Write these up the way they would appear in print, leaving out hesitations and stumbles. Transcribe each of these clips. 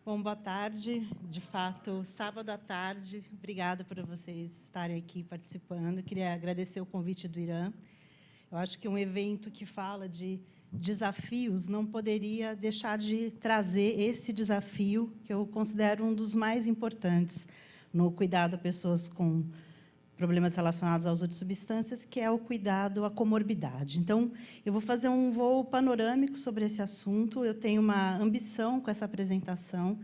Bom, boa tarde. De fato, sábado à tarde. Obrigada por vocês estarem aqui participando. Eu queria agradecer o convite do Irã. Eu acho que um evento que fala de desafios não poderia deixar de trazer esse desafio, que eu considero um dos mais importantes no cuidado a pessoas com problemas relacionados ao uso de substâncias, que é o cuidado à comorbidade. Então, eu vou fazer um voo panorâmico sobre esse assunto. Eu tenho uma ambição com essa apresentação,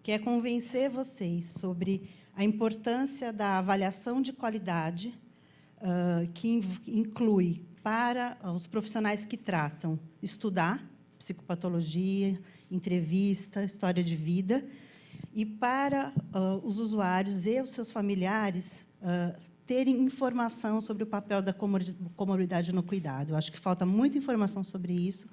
que é convencer vocês sobre a importância da avaliação de qualidade, que inclui, para os profissionais que tratam, estudar psicopatologia, entrevista, história de vida, e para os usuários e os seus familiares terem informação sobre o papel da comorbidade no cuidado. Eu acho que falta muita informação sobre isso,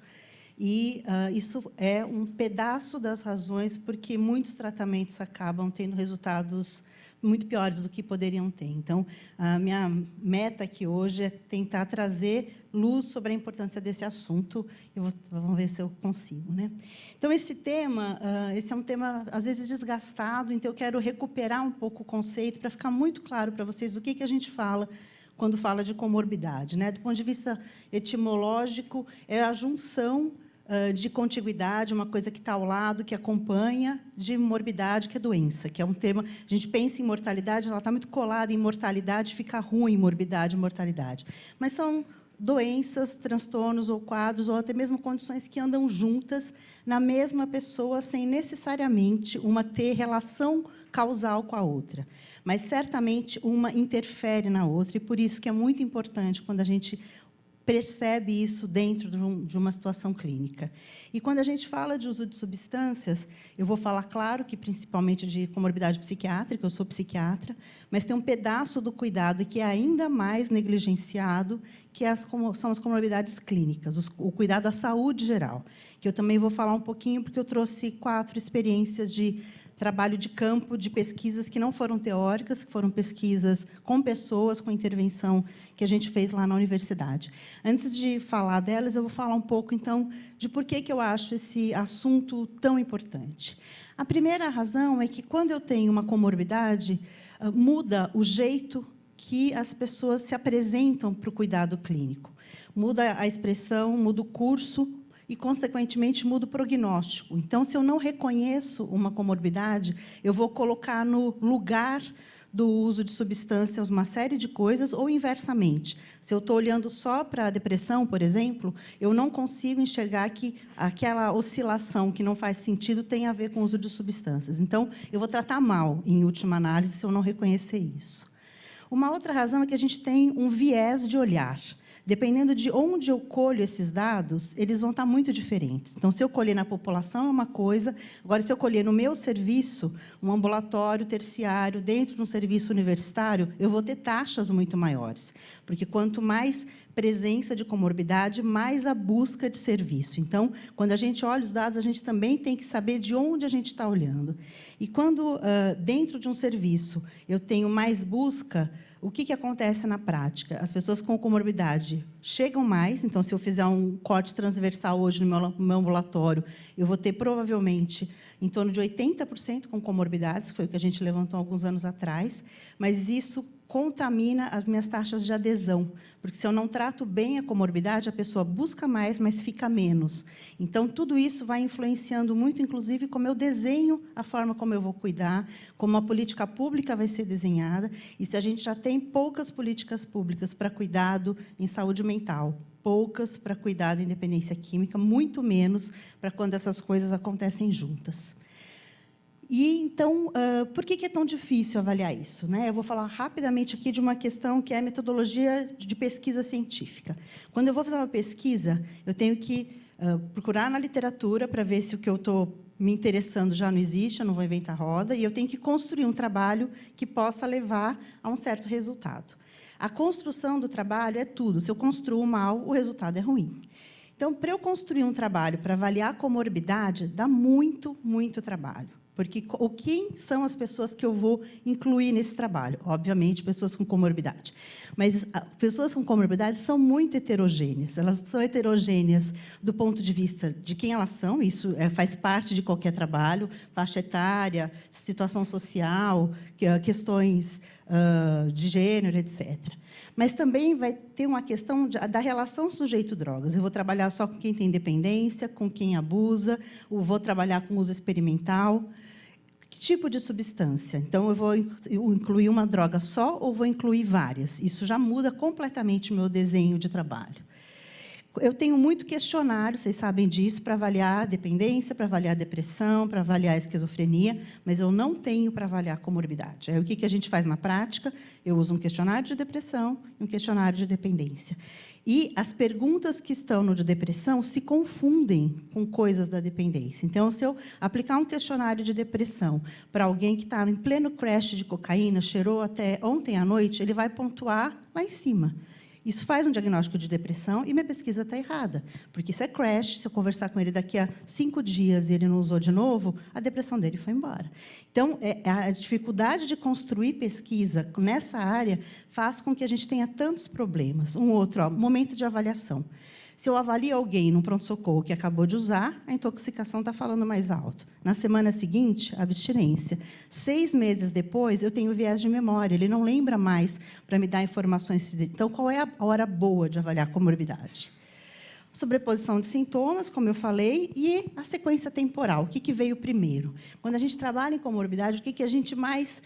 e isso é um pedaço das razões porque muitos tratamentos acabam tendo resultados muito piores do que poderiam ter. Então, a minha meta aqui hoje é tentar trazer luz sobre a importância desse assunto. Vamos ver se eu consigo, né? Então, esse tema, esse é um tema, às vezes, desgastado, então eu quero recuperar um pouco o conceito para ficar muito claro para vocês do que a gente fala quando fala de comorbidade, né? Do ponto de vista etimológico, é a junção de contiguidade, uma coisa que está ao lado, que acompanha, de morbidade, que é doença, que é um termo... A gente pensa em mortalidade, ela está muito colada em mortalidade, fica ruim morbidade e mortalidade. Mas são doenças, transtornos ou quadros, ou até mesmo condições que andam juntas na mesma pessoa, sem necessariamente uma ter relação causal com a outra. Mas, certamente, uma interfere na outra, e por isso que é muito importante, quando a gente percebe isso dentro de uma situação clínica. E, quando a gente fala de uso de substâncias, eu vou falar, claro, que principalmente de comorbidade psiquiátrica, eu sou psiquiatra, mas tem um pedaço do cuidado que é ainda mais negligenciado, que são as comorbidades clínicas, o cuidado à saúde geral, que eu também vou falar um pouquinho, porque eu trouxe 4 experiências de trabalho de campo, de pesquisas que não foram teóricas, que foram pesquisas com pessoas, com intervenção que a gente fez lá na universidade. Antes de falar delas, eu vou falar um pouco, então, de por que eu acho esse assunto tão importante. A primeira razão é que, quando eu tenho uma comorbidade, muda o jeito que as pessoas se apresentam para o cuidado clínico. Muda a expressão, muda o curso, e, consequentemente, muda o prognóstico. Então, se eu não reconheço uma comorbidade, eu vou colocar no lugar do uso de substâncias uma série de coisas, ou, inversamente. Se eu estou olhando só para a depressão, por exemplo, eu não consigo enxergar que aquela oscilação que não faz sentido tem a ver com o uso de substâncias. Então, eu vou tratar mal, em última análise, se eu não reconhecer isso. Uma outra razão é que a gente tem um viés de olhar. Dependendo de onde eu colho esses dados, eles vão estar muito diferentes. Então, se eu colher na população, é uma coisa. Agora, se eu colher no meu serviço, um ambulatório terciário, dentro de um serviço universitário, eu vou ter taxas muito maiores. Porque, quanto mais presença de comorbidade, mais a busca de serviço. Então, quando a gente olha os dados, a gente também tem que saber de onde a gente está olhando. E, quando, dentro de um serviço, eu tenho mais busca, o que acontece na prática? As pessoas com comorbidade chegam mais, então, se eu fizer um corte transversal hoje no meu ambulatório, eu vou ter, provavelmente, em torno de 80% com comorbidades, que foi o que a gente levantou alguns anos atrás, mas isso contamina as minhas taxas de adesão, porque, se eu não trato bem a comorbidade, a pessoa busca mais, mas fica menos. Então, tudo isso vai influenciando muito, inclusive, como eu desenho a forma como eu vou cuidar, como a política pública vai ser desenhada, e se a gente já tem poucas políticas públicas para cuidado em saúde mental, poucas para cuidado em dependência química, muito menos para quando essas coisas acontecem juntas. E, então, por que é tão difícil avaliar isso, né? Eu vou falar rapidamente aqui de uma questão que é a metodologia de pesquisa científica. Quando eu vou fazer uma pesquisa, eu tenho que procurar na literatura para ver se o que eu estou me interessando já não existe, eu não vou inventar roda, e eu tenho que construir um trabalho que possa levar a um certo resultado. A construção do trabalho é tudo. Se eu construo mal, o resultado é ruim. Então, para eu construir um trabalho para avaliar a comorbidade, dá muito, muito trabalho. Porque quem são as pessoas que eu vou incluir nesse trabalho? Obviamente, pessoas com comorbidade. Mas pessoas com comorbidade são muito heterogêneas. Elas são heterogêneas do ponto de vista de quem elas são, isso faz parte de qualquer trabalho, faixa etária, situação social, questões de gênero, etc. Mas também vai ter uma questão da relação sujeito-drogas. Eu vou trabalhar só com quem tem dependência, com quem abusa, ou vou trabalhar com uso experimental. Que tipo de substância? Então, eu vou incluir uma droga só ou vou incluir várias? Isso já muda completamente o meu desenho de trabalho. Eu tenho muito questionário, vocês sabem disso, para avaliar a dependência, para avaliar a depressão, para avaliar a esquizofrenia, mas eu não tenho para avaliar a comorbidade. Aí, o que a gente faz na prática? Eu uso um questionário de depressão e um questionário de dependência. E as perguntas que estão no de depressão se confundem com coisas da dependência. Então, se eu aplicar um questionário de depressão para alguém que está em pleno crash de cocaína, cheirou até ontem à noite, ele vai pontuar lá em cima. Isso faz um diagnóstico de depressão e minha pesquisa está errada, porque isso é crash. Se eu conversar com ele daqui a 5 dias e ele não usou de novo, a depressão dele foi embora. Então, a dificuldade de construir pesquisa nessa área faz com que a gente tenha tantos problemas. Um outro, momento de avaliação. Se eu avalio alguém num pronto-socorro que acabou de usar, a intoxicação está falando mais alto. Na semana seguinte, abstinência. 6 meses depois, eu tenho viés de memória, ele não lembra mais para me dar informações. Então, qual é a hora boa de avaliar a comorbidade? Sobreposição de sintomas, como eu falei, e a sequência temporal. O que veio primeiro? Quando a gente trabalha em comorbidade, o que a gente mais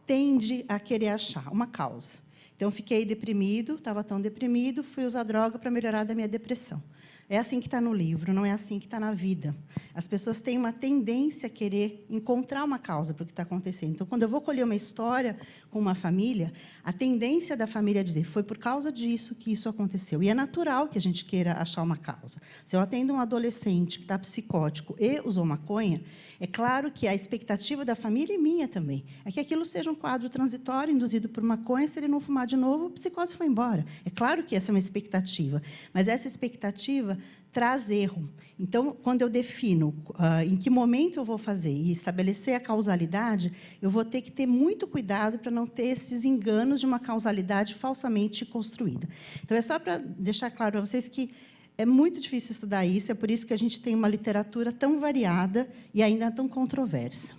tende a querer achar? Uma causa. Então, fiquei deprimido, estava tão deprimido, fui usar droga para melhorar da minha depressão. É assim que está no livro, não é assim que está na vida. As pessoas têm uma tendência a querer encontrar uma causa para o que está acontecendo. Então, quando eu vou colher uma história com uma família, a tendência da família é dizer, foi por causa disso que isso aconteceu. E é natural que a gente queira achar uma causa. Se eu atendo um adolescente que está psicótico e usou maconha, é claro que a expectativa da família e minha também é que aquilo seja um quadro transitório induzido por maconha. Se ele não fumar de novo, a psicose foi embora. É claro que essa é uma expectativa, mas essa expectativa traz erro. Então, quando eu defino em que momento eu vou fazer e estabelecer a causalidade, eu vou ter que ter muito cuidado para não ter esses enganos de uma causalidade falsamente construída. Então, é só para deixar claro para vocês que é muito difícil estudar isso, é por isso que a gente tem uma literatura tão variada e ainda tão controversa.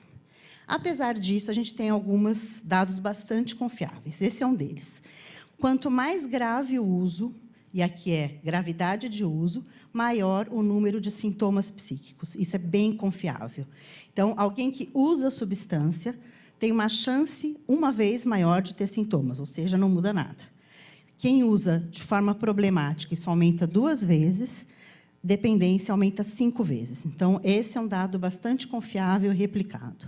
Apesar disso, a gente tem alguns dados bastante confiáveis. Esse é um deles. Quanto mais grave o uso, e aqui é gravidade de uso, maior o número de sintomas psíquicos. Isso é bem confiável. Então, alguém que usa a substância tem uma chance, uma vez maior, de ter sintomas, ou seja, não muda nada. Quem usa de forma problemática, isso aumenta 2 vezes, dependência aumenta 5 vezes. Então, esse é um dado bastante confiável e replicado.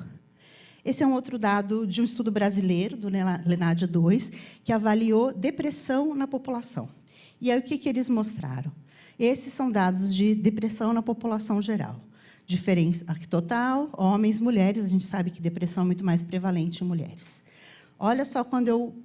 Esse é um outro dado de um estudo brasileiro, do Lenadia 2, que avaliou depressão na população. E aí, o que eles mostraram? Esses são dados de depressão na população geral. Diferença total, homens, mulheres. A gente sabe que depressão é muito mais prevalente em mulheres. Olha só quando eu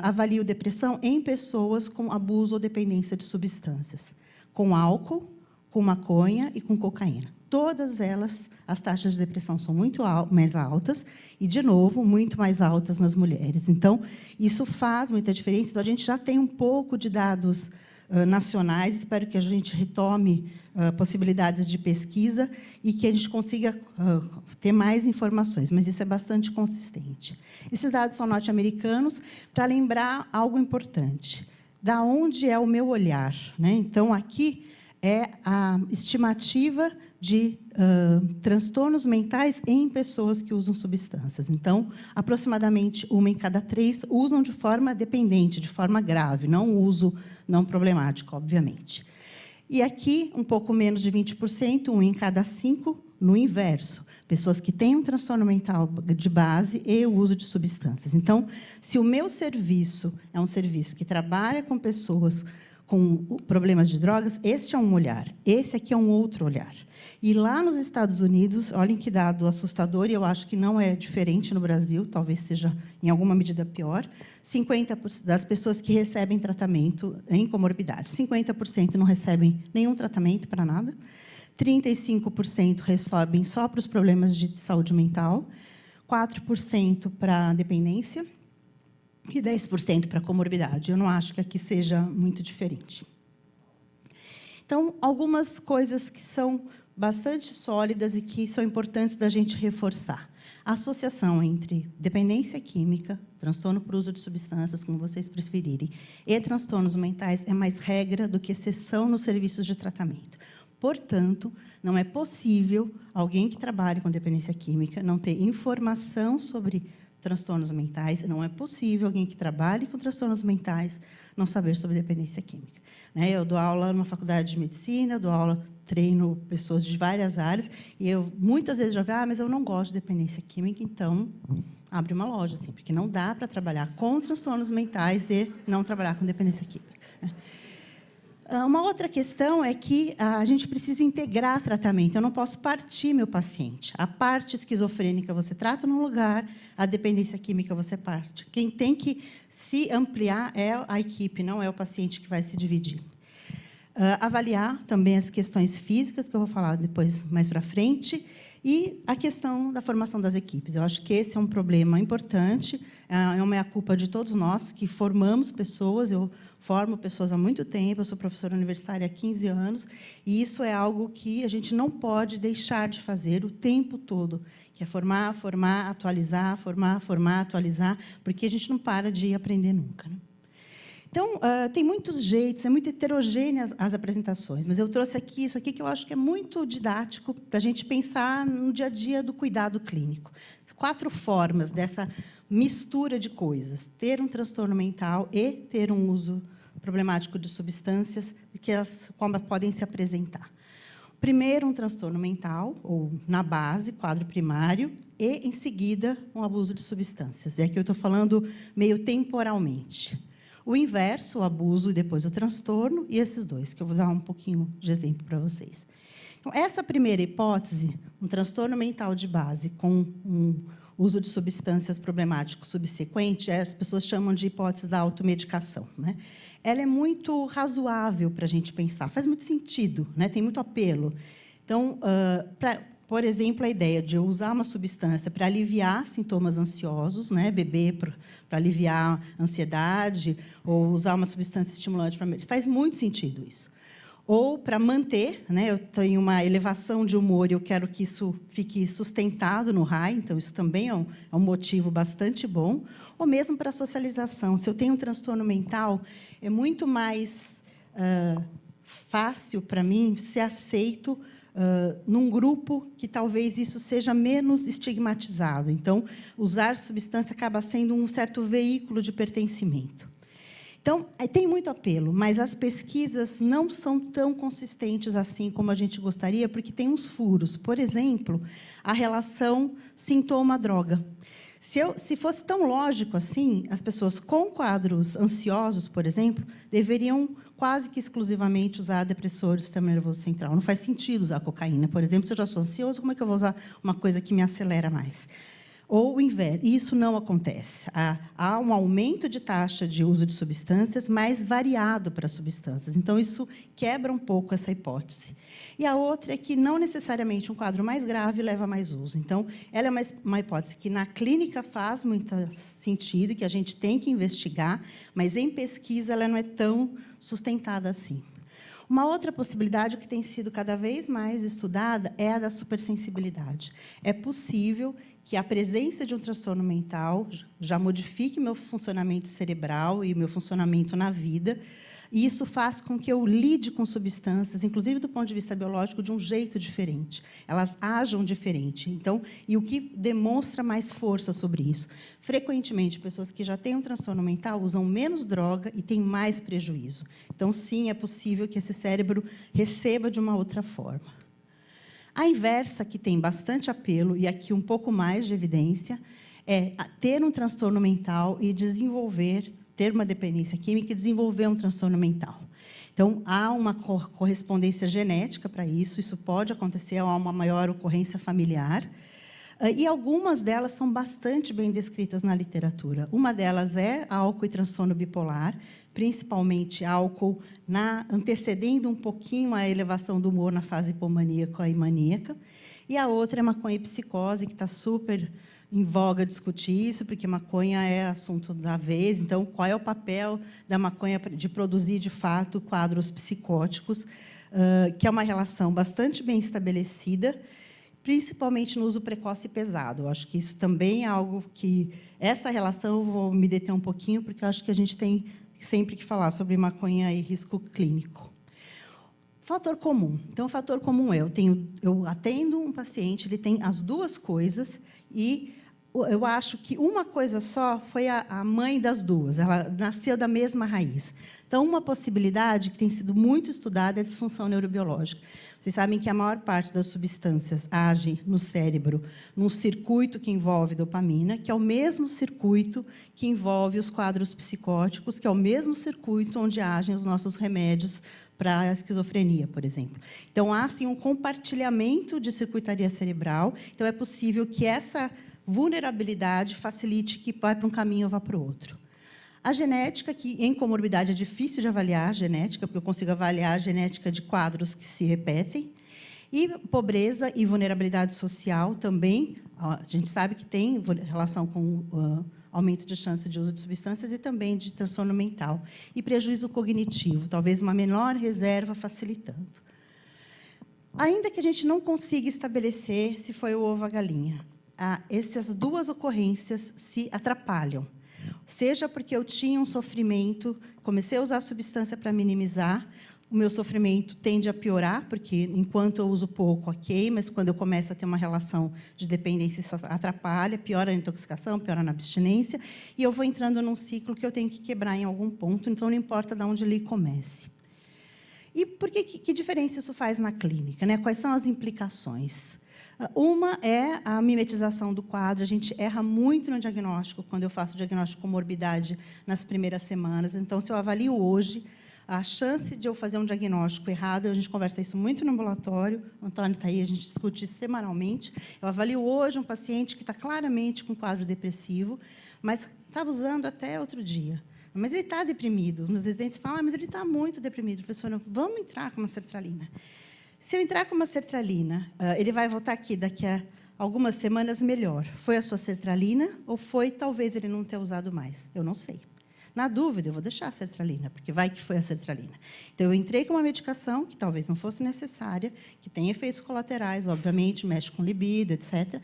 avalio depressão em pessoas com abuso ou dependência de substâncias. Com álcool, com maconha e com cocaína. Todas elas, as taxas de depressão são muito mais altas e, de novo, muito mais altas nas mulheres. Então, isso faz muita diferença. Então, a gente já tem um pouco de dados nacionais, espero que a gente retome possibilidades de pesquisa e que a gente consiga ter mais informações, mas isso é bastante consistente. Esses dados são norte-americanos, para lembrar algo importante. Da onde é o meu olhar? Né? Então, aqui é a estimativa de transtornos mentais em pessoas que usam substâncias. Então, aproximadamente 1 em cada 3 usam de forma dependente, de forma grave, não uso não problemático, obviamente. E aqui, um pouco menos de 20%, 1 em cada 5, no inverso. Pessoas que têm um transtorno mental de base e o uso de substâncias. Então, se o meu serviço é um serviço que trabalha com pessoas com problemas de drogas, este é um olhar. Esse aqui é um outro olhar. E lá nos Estados Unidos, olhem que dado assustador, e eu acho que não é diferente no Brasil, talvez seja em alguma medida pior, 50% das pessoas que recebem tratamento em comorbidade, 50% não recebem nenhum tratamento para nada, 35% resobem só para os problemas de saúde mental, 4% para dependência e 10% para comorbidade. Eu não acho que aqui seja muito diferente. Então, algumas coisas que são bastante sólidas e que são importantes da gente reforçar. A associação entre dependência química, transtorno por uso de substâncias, como vocês preferirem, e transtornos mentais é mais regra do que exceção nos serviços de tratamento. Portanto, não é possível alguém que trabalhe com dependência química não ter informação sobre transtornos mentais, não é possível alguém que trabalhe com transtornos mentais não saber sobre dependência química. Eu dou aula numa faculdade de medicina, eu dou aula, treino pessoas de várias áreas, e eu muitas vezes já vejo, mas eu não gosto de dependência química, então abre uma loja, assim, porque não dá para trabalhar com transtornos mentais e não trabalhar com dependência química. Uma outra questão é que a gente precisa integrar tratamento. Eu não posso partir meu paciente. A parte esquizofrênica você trata num lugar, a dependência química você parte. Quem tem que se ampliar é a equipe, não é o paciente que vai se dividir. Avaliar também as questões físicas, que eu vou falar depois mais para frente, e a questão da formação das equipes. Eu acho que esse é um problema importante, é uma culpa de todos nós que formamos pessoas. Eu formo pessoas há muito tempo, eu sou professora universitária há 15 anos, e isso é algo que a gente não pode deixar de fazer o tempo todo, que é formar, atualizar, formar, atualizar, porque a gente não para de aprender nunca. Então, tem muitos jeitos, é muito heterogênea as apresentações, mas eu trouxe aqui isso aqui que eu acho que é muito didático para a gente pensar no dia a dia do cuidado clínico. 4 formas dessa mistura de coisas: ter um transtorno mental e ter um uso problemático de substâncias, que elas podem se apresentar. Primeiro, um transtorno mental, ou na base, quadro primário, e, em seguida, um abuso de substâncias. E aqui eu estou falando meio temporalmente. O inverso, o abuso e depois o transtorno, e esses dois, que eu vou dar um pouquinho de exemplo para vocês. Então, essa primeira hipótese, um transtorno mental de base com um uso de substâncias problemático subsequente, as pessoas chamam de hipótese da automedicação, Ela é muito razoável para a gente pensar, faz muito sentido, tem muito apelo. Então, por exemplo, a ideia de eu usar uma substância para aliviar sintomas ansiosos, beber para aliviar a ansiedade, ou usar uma substância estimulante para... Faz muito sentido isso. Ou para manter, eu tenho uma elevação de humor e eu quero que isso fique sustentado no high, então isso também é um motivo bastante bom. Ou mesmo para a socialização. Se eu tenho um transtorno mental, é muito mais fácil para mim ser aceito num grupo que talvez isso seja menos estigmatizado. Então, usar substância acaba sendo um certo veículo de pertencimento. Então, tem muito apelo, mas as pesquisas não são tão consistentes assim como a gente gostaria, porque tem uns furos. Por exemplo, a relação sintoma-droga. Se fosse tão lógico assim, as pessoas com quadros ansiosos, por exemplo, deveriam quase que exclusivamente usar depressor do sistema nervoso central. Não faz sentido usar cocaína, por exemplo. Se eu já sou ansioso, como é que eu vou usar uma coisa que me acelera mais? Ou o inverso. Isso não acontece. Há um aumento de taxa de uso de substâncias mais variado para substâncias. Então, isso quebra um pouco essa hipótese. E a outra é que não necessariamente um quadro mais grave leva a mais uso. Então, ela é uma hipótese que na clínica faz muito sentido e que a gente tem que investigar, mas em pesquisa ela não é tão sustentada assim. Uma outra possibilidade que tem sido cada vez mais estudada é a da supersensibilidade. É possível que a presença de um transtorno mental já modifique meu funcionamento cerebral e meu funcionamento na vida, e isso faz com que eu lide com substâncias, inclusive do ponto de vista biológico, de um jeito diferente. Elas ajam diferente. Então, e o que demonstra mais força sobre isso? Frequentemente, pessoas que já têm um transtorno mental usam menos droga e têm mais prejuízo. Então, sim, é possível que esse cérebro receba de uma outra forma. A inversa, que tem bastante apelo, e aqui um pouco mais de evidência, é ter um transtorno mental e ter uma dependência química e desenvolver um transtorno mental. Então, há uma correspondência genética para isso, isso pode acontecer, há uma maior ocorrência familiar. E algumas delas são bastante bem descritas na literatura. Uma delas é álcool e transtorno bipolar, principalmente álcool antecedendo um pouquinho a elevação do humor na fase hipomaníaca e maníaca. E a outra é maconha e psicose, que está super em voga discutir isso, porque maconha é assunto da vez. Então, qual é o papel da maconha de produzir, de fato, quadros psicóticos, que é uma relação bastante bem estabelecida, principalmente no uso precoce e pesado. Eu acho que isso também é algo que... Essa relação, eu vou me deter um pouquinho, porque eu acho que a gente tem sempre que falar sobre maconha e risco clínico. Fator comum. Então, o fator comum é, eu atendo um paciente, ele tem as duas coisas, e eu acho que uma coisa só foi a mãe das duas, ela nasceu da mesma raiz. Então, uma possibilidade que tem sido muito estudada é a disfunção neurobiológica. Vocês sabem que a maior parte das substâncias age no cérebro, num circuito que envolve dopamina, que é o mesmo circuito que envolve os quadros psicóticos, que é o mesmo circuito onde agem os nossos remédios para a esquizofrenia, por exemplo. Então, há, sim, um compartilhamento de circuitaria cerebral. Então, é possível que essa vulnerabilidade facilite que vai para um caminho ou vá para o outro. A genética, que em comorbidade é difícil de avaliar a genética, porque eu consigo avaliar a genética de quadros que se repetem. E pobreza e vulnerabilidade social também, a gente sabe que tem relação com aumento de chance de uso de substâncias e também de transtorno mental. E prejuízo cognitivo, talvez uma menor reserva facilitando. Ainda que a gente não consiga estabelecer se foi o ovo ou a galinha, essas duas ocorrências se atrapalham. Seja porque eu tinha um sofrimento, comecei a usar a substância para minimizar, o meu sofrimento tende a piorar, porque, enquanto eu uso pouco, ok, mas, quando eu começo a ter uma relação de dependência, isso atrapalha, piora a intoxicação, piora na abstinência, e eu vou entrando num ciclo que eu tenho que quebrar em algum ponto, então, não importa de onde ele comece. E por que diferença isso faz na clínica, né? Quais são as implicações? Uma é a mimetização do quadro. A gente erra muito no diagnóstico, quando eu faço o diagnóstico com morbidade nas primeiras semanas. Então, se eu avalio hoje, a chance de eu fazer um diagnóstico errado, a gente conversa isso muito no ambulatório, o Antônio está aí, a gente discute isso semanalmente. Eu avalio hoje um paciente que está claramente com quadro depressivo, mas estava usando até outro dia. Mas ele está deprimido. Os meus residentes falam, mas ele está muito deprimido. Professora, vamos entrar com uma sertralina. Se eu entrar com uma sertralina, ele vai voltar aqui daqui a algumas semanas melhor. Foi a sua sertralina ou foi, talvez, ele não ter usado mais? Eu não sei. Na dúvida, eu vou deixar a sertralina, porque vai que foi a sertralina. Então, eu entrei com uma medicação que talvez não fosse necessária, que tem efeitos colaterais, obviamente, mexe com libido, etc.,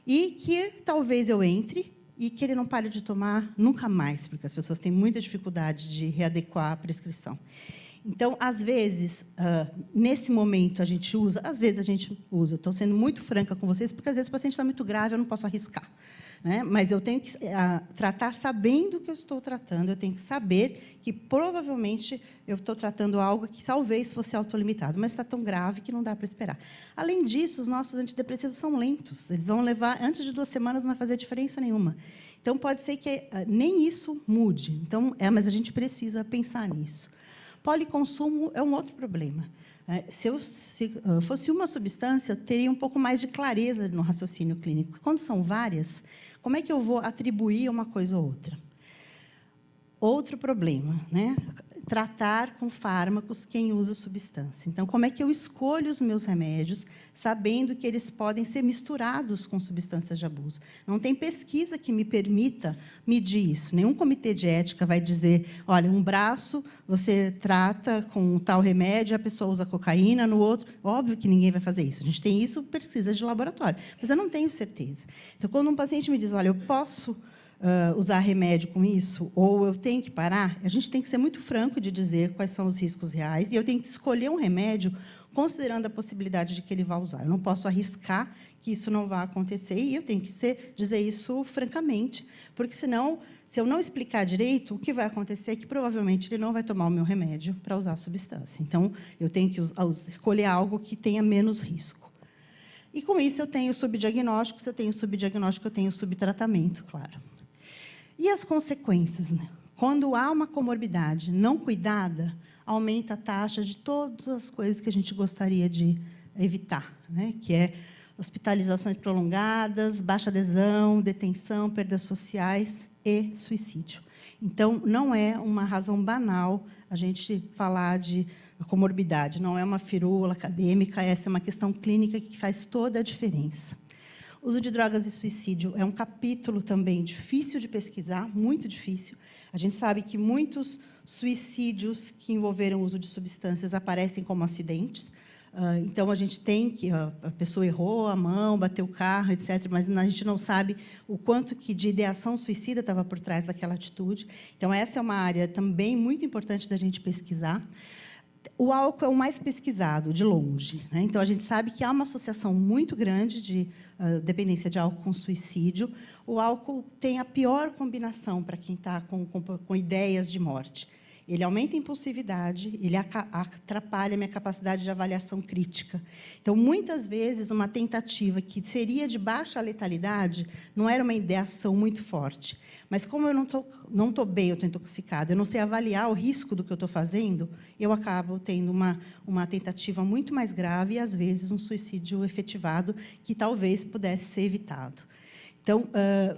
e que talvez eu entre e que ele não pare de tomar nunca mais, porque as pessoas têm muita dificuldade de readequar a prescrição. Então, às vezes, nesse momento, a gente usa, às vezes a gente usa. Estou sendo muito franca com vocês, porque, às vezes, o paciente está muito grave, eu não posso arriscar. Né? Mas eu tenho que tratar sabendo o que eu estou tratando, eu tenho que saber que, provavelmente, eu estou tratando algo que talvez fosse autolimitado, mas está tão grave que não dá para esperar. Além disso, os nossos antidepressivos são lentos. Eles vão levar, antes de 2 semanas, não vai fazer diferença nenhuma. Então, pode ser que nem isso mude. Então, mas a gente precisa pensar nisso. Policonsumo é um outro problema. Se fosse uma substância, eu teria um pouco mais de clareza no raciocínio clínico. Quando são várias, como é que eu vou atribuir uma coisa ou outra? Outro problema, né? Tratar com fármacos quem usa substância. Então, como é que eu escolho os meus remédios, sabendo que eles podem ser misturados com substâncias de abuso? Não tem pesquisa que me permita medir isso. Nenhum comitê de ética vai dizer, olha, um braço você trata com tal remédio, a pessoa usa cocaína, no outro... Óbvio que ninguém vai fazer isso. A gente tem isso, pesquisa de laboratório. Mas eu não tenho certeza. Então, quando um paciente me diz, olha, eu posso... usar remédio com isso, ou eu tenho que parar, a gente tem que ser muito franco de dizer quais são os riscos reais, e eu tenho que escolher um remédio considerando a possibilidade de que ele vá usar. Eu não posso arriscar que isso não vá acontecer, e eu tenho que dizer isso francamente, porque, senão, se eu não explicar direito, o que vai acontecer é que, provavelmente, ele não vai tomar o meu remédio para usar a substância. Então, eu tenho que escolher algo que tenha menos risco. E, com isso, eu tenho subdiagnóstico, se eu tenho subdiagnóstico, eu tenho subtratamento, claro. E as consequências? Né? Quando há uma comorbidade não cuidada, aumenta a taxa de todas as coisas que a gente gostaria de evitar, né? Que é hospitalizações prolongadas, baixa adesão, detenção, perdas sociais e suicídio. Então, não é uma razão banal a gente falar de comorbidade, não é uma firula acadêmica, essa é uma questão clínica que faz toda a diferença. O uso de drogas e suicídio é um capítulo também difícil de pesquisar, muito difícil. A gente sabe que muitos suicídios que envolveram o uso de substâncias aparecem como acidentes. Então, a gente tem que... A pessoa errou a mão, bateu o carro, etc., mas a gente não sabe o quanto que de ideação suicida estava por trás daquela atitude. Então, essa é uma área também muito importante da gente pesquisar. O álcool é o mais pesquisado, de longe, né? Então, a gente sabe que há uma associação muito grande de dependência de álcool com suicídio. O álcool tem a pior combinação para quem está com ideias de morte. Ele aumenta a impulsividade, ele atrapalha a minha capacidade de avaliação crítica. Então, muitas vezes, uma tentativa que seria de baixa letalidade não era uma ideação muito forte. Mas, como eu não estou bem, eu estou intoxicada, eu não sei avaliar o risco do que eu estou fazendo, eu acabo tendo uma tentativa muito mais grave e, às vezes, um suicídio efetivado que talvez pudesse ser evitado. Então,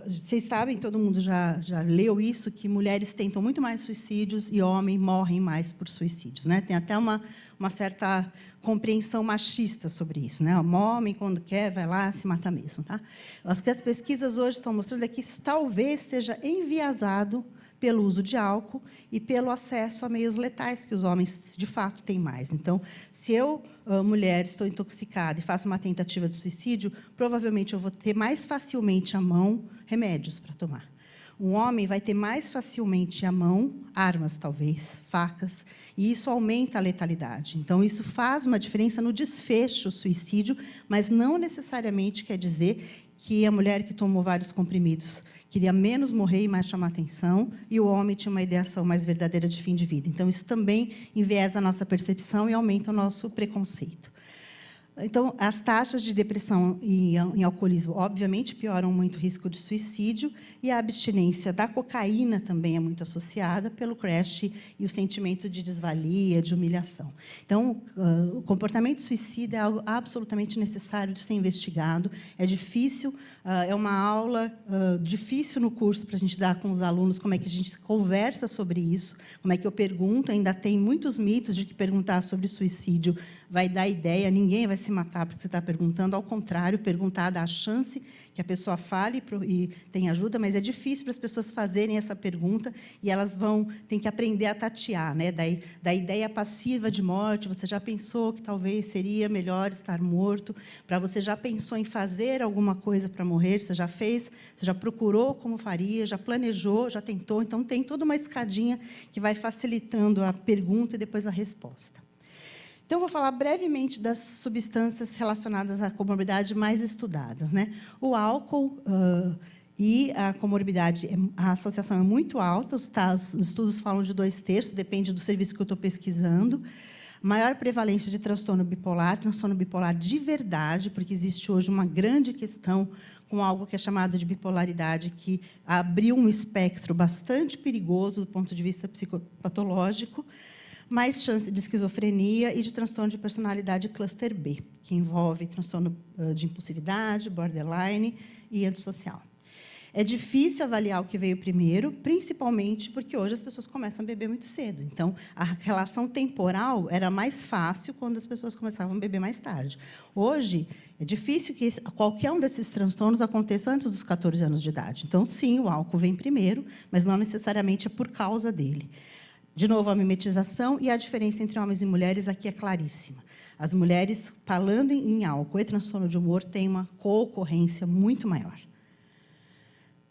vocês sabem, todo mundo já leu isso, que mulheres tentam muito mais suicídios e homens morrem mais por suicídios, né? Tem até uma certa compreensão machista sobre isso, né? O homem, quando quer, vai lá, se mata mesmo. Tá? As que as pesquisas hoje estão mostrando é que isso talvez seja enviesado pelo uso de álcool e pelo acesso a meios letais, que os homens, de fato, têm mais. Então, se eu, mulher, estou intoxicada e faço uma tentativa de suicídio, provavelmente eu vou ter mais facilmente à mão remédios para tomar. Um homem vai ter mais facilmente à mão armas, talvez, facas, e isso aumenta a letalidade. Então, isso faz uma diferença no desfecho suicídio, mas não necessariamente quer dizer que a mulher que tomou vários comprimidos queria menos morrer e mais chamar atenção, e o homem tinha uma ideação mais verdadeira de fim de vida. Então, isso também enviesa a nossa percepção e aumenta o nosso preconceito. Então, as taxas de depressão e em alcoolismo, obviamente, pioram muito o risco de suicídio, e a abstinência da cocaína também é muito associada pelo crash e o sentimento de desvalia, de humilhação. Então, o comportamento suicida é algo absolutamente necessário de ser investigado. É difícil, é uma aula difícil no curso para a gente dar com os alunos, como é que a gente conversa sobre isso, como é que eu pergunto. Ainda tem muitos mitos de que perguntar sobre suicídio vai dar ideia, ninguém vai se matar porque você está perguntando. Ao contrário, perguntar dá a chance que a pessoa fale e tenha ajuda, mas é difícil para as pessoas fazerem essa pergunta e elas têm que aprender a tatear, né? Da ideia passiva de morte. Você já pensou que talvez seria melhor estar morto? Para você já pensou em fazer alguma coisa para morrer? Você já fez? Você já procurou como faria? Já planejou? Já tentou? Então, tem toda uma escadinha que vai facilitando a pergunta e depois a resposta. Então, vou falar brevemente das substâncias relacionadas à comorbidade mais estudadas, né? O álcool e a comorbidade, a associação é muito alta, os estudos falam de 2/3, depende do serviço que eu estou pesquisando. Maior prevalência de transtorno bipolar de verdade, porque existe hoje uma grande questão com algo que é chamado de bipolaridade, que abriu um espectro bastante perigoso do ponto de vista psicopatológico. Mais chance de esquizofrenia e de transtorno de personalidade cluster B, que envolve transtorno de impulsividade, borderline e antissocial. É difícil avaliar o que veio primeiro, principalmente porque hoje as pessoas começam a beber muito cedo. Então, a relação temporal era mais fácil quando as pessoas começavam a beber mais tarde. Hoje, é difícil que qualquer um desses transtornos aconteça antes dos 14 anos de idade. Então, sim, o álcool vem primeiro, mas não necessariamente é por causa dele. De novo, a mimetização e a diferença entre homens e mulheres aqui é claríssima. As mulheres, falando em álcool e transtorno de humor, têm uma co-ocorrência muito maior.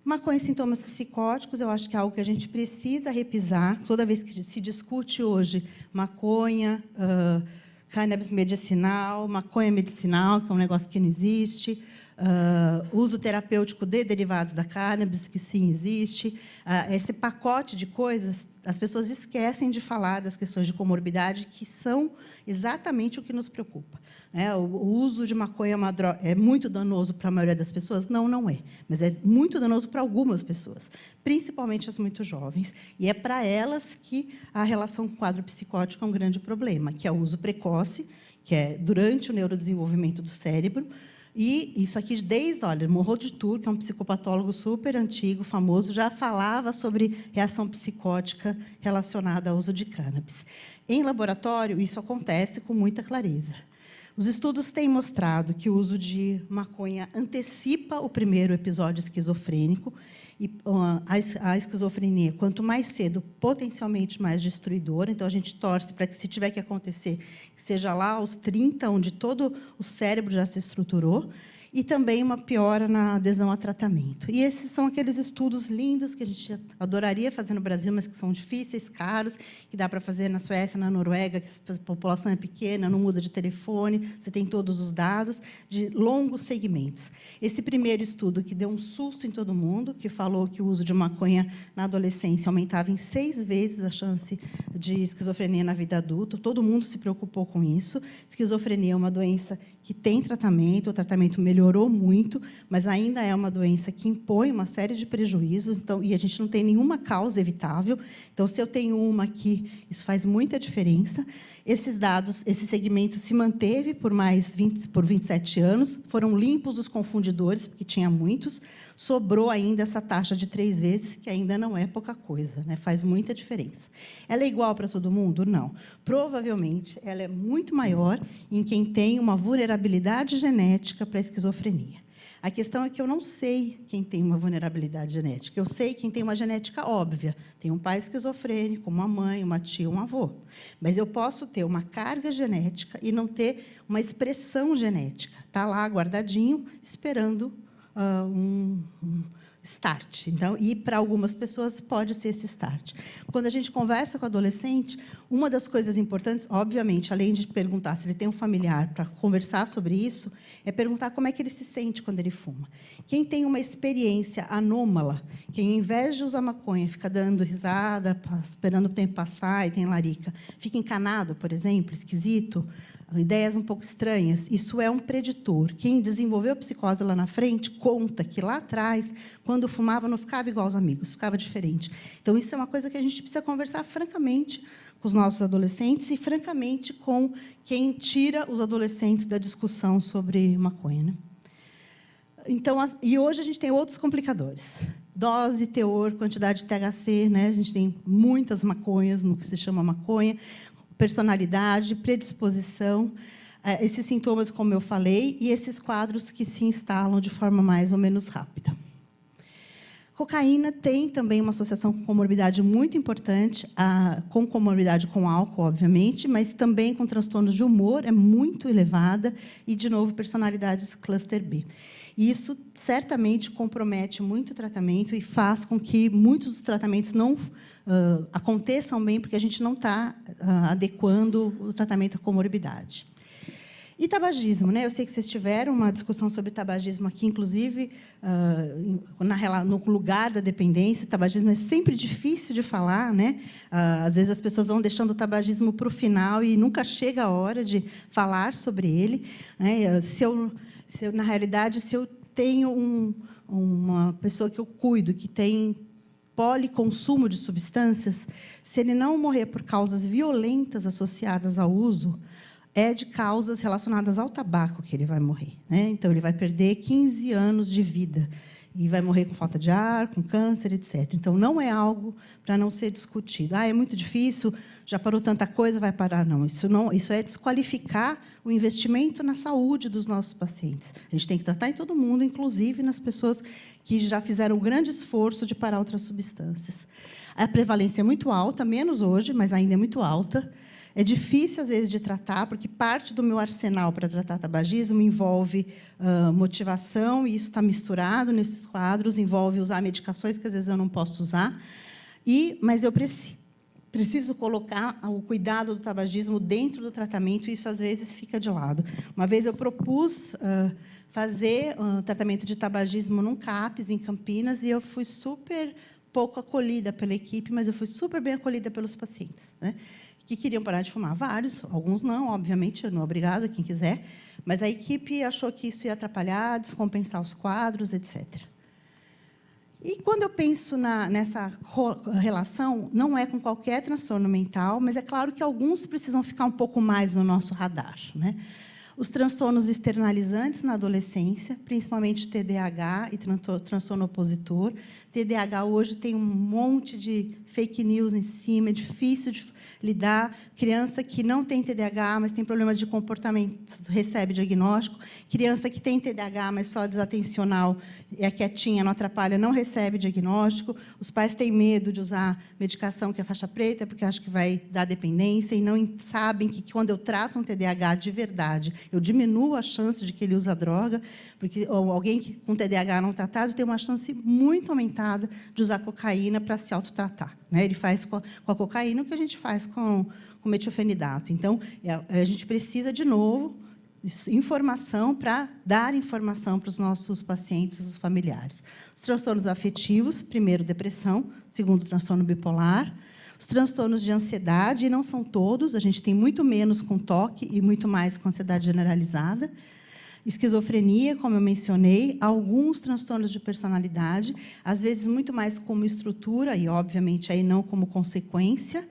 Maconha e sintomas psicóticos, eu acho que é algo que a gente precisa repisar. Toda vez que se discute hoje maconha, cannabis medicinal, maconha medicinal, que é um negócio que não existe, uso terapêutico de derivados da cannabis, que sim existe. Esse pacote de coisas, as pessoas esquecem de falar das questões de comorbidade, que são exatamente o que nos preocupa. O uso de maconha é muito danoso para a maioria das pessoas? Não, não é. Mas é muito danoso para algumas pessoas, principalmente as muito jovens. E é para elas que a relação com o quadro psicótico é um grande problema, que é o uso precoce, que é durante o neurodesenvolvimento do cérebro, E isso aqui, olha, Morro de Tour, que é um psicopatólogo super antigo, famoso, já falava sobre reação psicótica relacionada ao uso de cannabis. Em laboratório, isso acontece com muita clareza. Os estudos têm mostrado que o uso de maconha antecipa o primeiro episódio esquizofrênico, e a esquizofrenia, quanto mais cedo, potencialmente mais destruidora. Então, a gente torce para que, se tiver que acontecer, que seja lá aos 30, onde todo o cérebro já se estruturou, e também uma piora na adesão a tratamento. E esses são aqueles estudos lindos que a gente adoraria fazer no Brasil, mas que são difíceis, caros, que dá para fazer na Suécia, na Noruega, que a população é pequena, não muda de telefone, você tem todos os dados, de longos segmentos. Esse primeiro estudo, que deu um susto em todo mundo, que falou que o uso de maconha na adolescência aumentava em 6 vezes a chance de esquizofrenia na vida adulta, todo mundo se preocupou com isso. Esquizofrenia é uma doença que tem tratamento, o tratamento melhorou muito, mas ainda é uma doença que impõe uma série de prejuízos, então, e a gente não tem nenhuma causa evitável. Então, se eu tenho uma aqui, isso faz muita diferença. Esses dados, esse segmento se manteve por 27 anos, foram limpos os confundidores, porque tinha muitos, sobrou ainda essa taxa de 3 vezes, que ainda não é pouca coisa, né? Faz muita diferença. Ela é igual para todo mundo? Não. Provavelmente, ela é muito maior em quem tem uma vulnerabilidade genética para a esquizofrenia. A questão é que eu não sei quem tem uma vulnerabilidade genética. Eu sei quem tem uma genética óbvia. Tem um pai esquizofrênico, uma mãe, uma tia, um avô. Mas eu posso ter uma carga genética e não ter uma expressão genética. Está lá, guardadinho, esperando um start. Então, e para algumas pessoas pode ser esse start. Quando a gente conversa com o adolescente, uma das coisas importantes, obviamente, além de perguntar se ele tem um familiar para conversar sobre isso, é perguntar como é que ele se sente quando ele fuma. Quem tem uma experiência anômala, quem, ao invés de usar maconha, fica dando risada, esperando o tempo passar e tem larica, fica encanado, por exemplo, esquisito, ideias um pouco estranhas, isso é um preditor. Quem desenvolveu a psicose lá na frente conta que, lá atrás, quando fumava, não ficava igual aos amigos, ficava diferente. Então, isso é uma coisa que a gente precisa conversar francamente com os nossos adolescentes e, francamente, com quem tira os adolescentes da discussão sobre maconha, né? Então, e hoje a gente tem outros complicadores. Dose, teor, quantidade de THC, né? A gente tem muitas maconhas no que se chama maconha, personalidade, predisposição, esses sintomas, como eu falei, e esses quadros que se instalam de forma mais ou menos rápida. Cocaína tem também uma associação com comorbidade muito importante, com comorbidade com álcool, obviamente, mas também com transtornos de humor, é muito elevada, e, de novo, personalidades cluster B. E isso certamente compromete muito o tratamento e faz com que muitos dos tratamentos não aconteçam bem, porque a gente não está adequando o tratamento à comorbidade. E tabagismo, né? Eu sei que vocês tiveram uma discussão sobre tabagismo aqui, inclusive, no lugar da dependência. Tabagismo é sempre difícil de falar, né? Às vezes as pessoas vão deixando o tabagismo para o final e nunca chega a hora de falar sobre ele, né? Na realidade, se eu tenho uma pessoa que eu cuido, que tem policonsumo de substâncias, se ele não morrer por causas violentas associadas ao uso, é de causas relacionadas ao tabaco que ele vai morrer, né? Então, ele vai perder 15 anos de vida e vai morrer com falta de ar, com câncer, etc. Então, não é algo para não ser discutido. É muito difícil, já parou tanta coisa, vai parar. Não, isso é desqualificar o investimento na saúde dos nossos pacientes. A gente tem que tratar em todo mundo, inclusive nas pessoas que já fizeram um grande esforço de parar outras substâncias. A prevalência é muito alta, menos hoje, mas ainda é muito alta. É difícil, às vezes, de tratar, porque parte do meu arsenal para tratar tabagismo envolve motivação, e isso está misturado nesses quadros, envolve usar medicações que, às vezes, eu não posso usar, mas eu preciso colocar o cuidado do tabagismo dentro do tratamento, e isso, às vezes, fica de lado. Uma vez eu propus fazer tratamento de tabagismo num CAPS, em Campinas, e eu fui super pouco acolhida pela equipe, mas eu fui super bem acolhida pelos pacientes, né? Que queriam parar de fumar. Vários, alguns não, obviamente, não é obrigado, quem quiser, mas a equipe achou que isso ia atrapalhar, descompensar os quadros, etc. E, quando eu penso nessa relação, não é com qualquer transtorno mental, mas é claro que alguns precisam ficar um pouco mais no nosso radar, né? Os transtornos externalizantes na adolescência, principalmente TDAH e transtorno opositor. TDAH hoje tem um monte de fake news em cima, é difícil de lidar. Criança que não tem TDAH, mas tem problemas de comportamento, recebe diagnóstico. Criança que tem TDAH, mas só desatencional, é quietinha, não atrapalha, não recebe diagnóstico. Os pais têm medo de usar medicação que é faixa preta, porque acham que vai dar dependência, e não sabem que, quando eu trato um TDAH de verdade, eu diminuo a chance de que ele use droga, porque alguém com TDAH não tratado tem uma chance muito aumentada de usar cocaína para se autotratar. Né? Ele faz com a cocaína o que a gente faz com metilfenidato. Então, a gente precisa, de novo, informação para dar informação para os nossos pacientes e os familiares. Os transtornos afetivos, primeiro, depressão, segundo, transtorno bipolar. Os transtornos de ansiedade, e não são todos, a gente tem muito menos com TOC e muito mais com ansiedade generalizada. Esquizofrenia, como eu mencionei, alguns transtornos de personalidade, às vezes muito mais como estrutura, e, obviamente, aí não como consequência.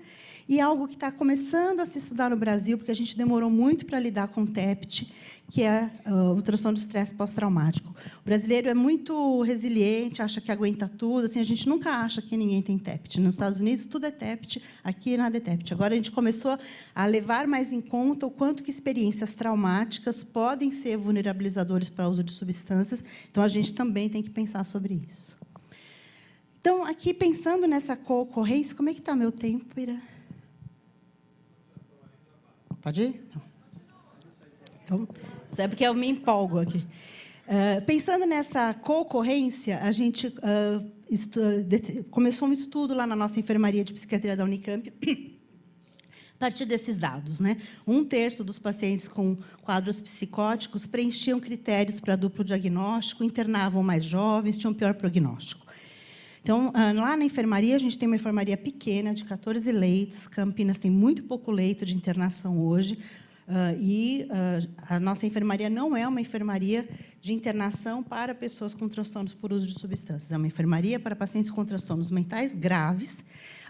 E algo que está começando a se estudar no Brasil, porque a gente demorou muito para lidar com o TEPT, que é o transtorno de estresse pós-traumático. O brasileiro é muito resiliente, acha que aguenta tudo. Assim, a gente nunca acha que ninguém tem TEPT. Nos Estados Unidos, tudo é TEPT, aqui nada é TEPT. Agora, a gente começou a levar mais em conta o quanto que experiências traumáticas podem ser vulnerabilizadores para o uso de substâncias. Então, a gente também tem que pensar sobre isso. Então, aqui, pensando nessa co-ocorrência, como é que está meu tempo, Ira? Pode ir? Então, isso é porque eu me empolgo aqui. Pensando nessa co-ocorrência, a gente começou um estudo lá na nossa enfermaria de psiquiatria da Unicamp, a partir desses dados. Né? 1/3 dos pacientes com quadros psicóticos preenchiam critérios para duplo diagnóstico, internavam mais jovens, tinham pior prognóstico. Então, lá na enfermaria, a gente tem uma enfermaria pequena, de 14 leitos. Campinas tem muito pouco leito de internação hoje. A nossa enfermaria não é uma enfermaria de internação para pessoas com transtornos por uso de substâncias. É uma enfermaria para pacientes com transtornos mentais graves,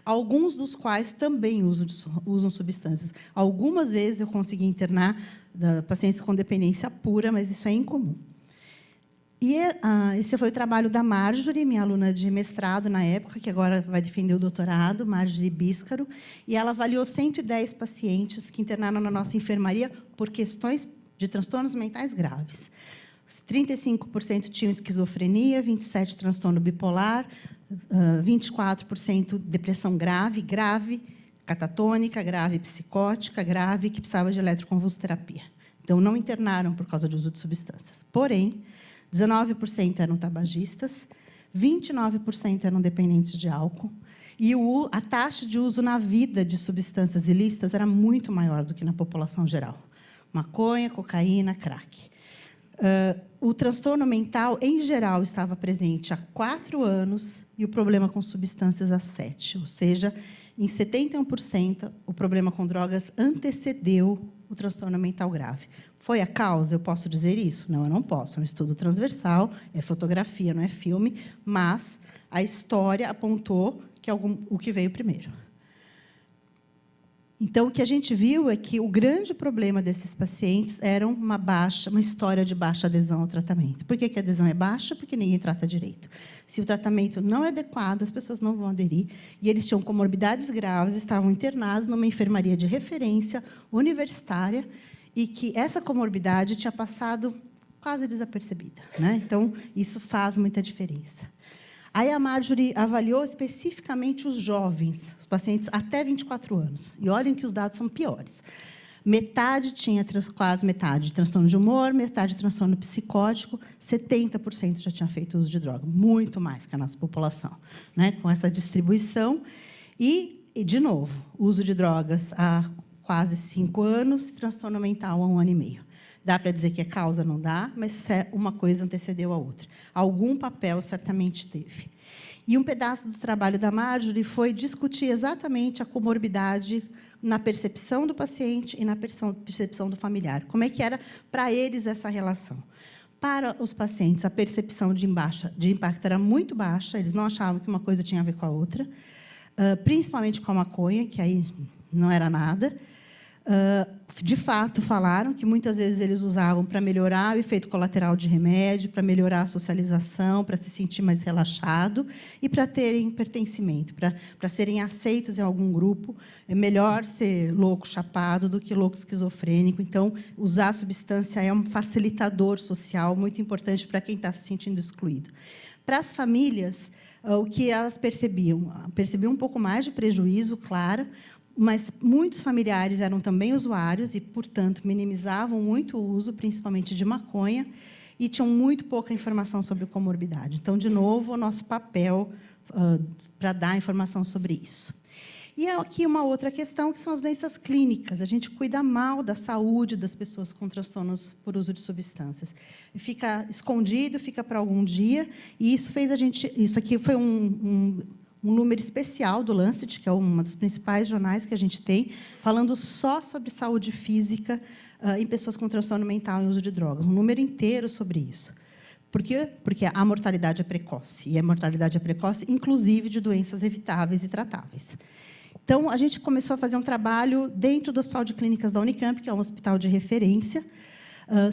alguns dos quais também usam substâncias. Algumas vezes eu consegui internar pacientes com dependência pura, mas isso é incomum. E esse foi o trabalho da Marjorie, minha aluna de mestrado na época, que agora vai defender o doutorado, Marjorie Bíscaro, e ela avaliou 110 pacientes que internaram na nossa enfermaria por questões de transtornos mentais graves. 35% tinham esquizofrenia, 27% transtorno bipolar, 24% depressão grave, catatônica, grave psicótica, grave, que precisava de eletroconvulsoterapia. Então, não internaram por causa de uso de substâncias. Porém, 19% eram tabagistas, 29% eram dependentes de álcool, e a taxa de uso na vida de substâncias ilícitas era muito maior do que na população geral. Maconha, cocaína, crack. O transtorno mental, em geral, estava presente há 4 anos e o problema com substâncias há 7. Ou seja, em 71%, o problema com drogas antecedeu o transtorno mental grave. Foi a causa? Eu posso dizer isso? Não, eu não posso. É um estudo transversal, é fotografia, não é filme, mas a história apontou que o que veio primeiro. Então, o que a gente viu é que o grande problema desses pacientes era uma história de baixa adesão ao tratamento. Por que a adesão é baixa? Porque ninguém trata direito. Se o tratamento não é adequado, as pessoas não vão aderir. E eles tinham comorbidades graves, estavam internados numa enfermaria de referência universitária, e que essa comorbidade tinha passado quase desapercebida. Né? Então, isso faz muita diferença. Aí a Marjorie avaliou especificamente os jovens, os pacientes até 24 anos. E olhem que os dados são piores. Metade tinha, quase metade, transtorno de humor, metade transtorno psicótico, 70% já tinha feito uso de droga, muito mais que a nossa população, né? Com essa distribuição. E, de novo, uso de drogas há quase 5 anos, transtorno mental há 1 ano e meio. Dá para dizer que é causa? Não dá, mas uma coisa antecedeu a outra. Algum papel certamente teve. E um pedaço do trabalho da Marjorie foi discutir exatamente a comorbidade na percepção do paciente e na percepção do familiar. Como é que era para eles essa relação? Para os pacientes, a percepção de impacto era muito baixa, eles não achavam que uma coisa tinha a ver com a outra, principalmente com a maconha, que aí não era nada. de fato, falaram que muitas vezes eles usavam para melhorar o efeito colateral de remédio, para melhorar a socialização, para se sentir mais relaxado e para terem pertencimento, para serem aceitos em algum grupo. É melhor ser louco chapado do que louco esquizofrênico. Então, usar a substância é um facilitador social muito importante para quem está se sentindo excluído. Para as famílias, o que elas percebiam? Percebiam um pouco mais de prejuízo, claro, mas muitos familiares eram também usuários e, portanto, minimizavam muito o uso, principalmente de maconha, e tinham muito pouca informação sobre comorbidade. Então, de novo, o nosso papel para dar informação sobre isso. E aqui uma outra questão, que são as doenças clínicas. A gente cuida mal da saúde das pessoas com transtornos por uso de substâncias. Fica escondido, fica para algum dia, e isso fez a gente... Isso aqui foi um número especial do Lancet, que é uma dos principais jornais que a gente tem, falando só sobre saúde física em pessoas com transtorno mental e uso de drogas. Um número inteiro sobre isso. Por quê? Porque a mortalidade é precoce. E a mortalidade é precoce, inclusive, de doenças evitáveis e tratáveis. Então, a gente começou a fazer um trabalho dentro do Hospital de Clínicas da Unicamp, que é um hospital de referência,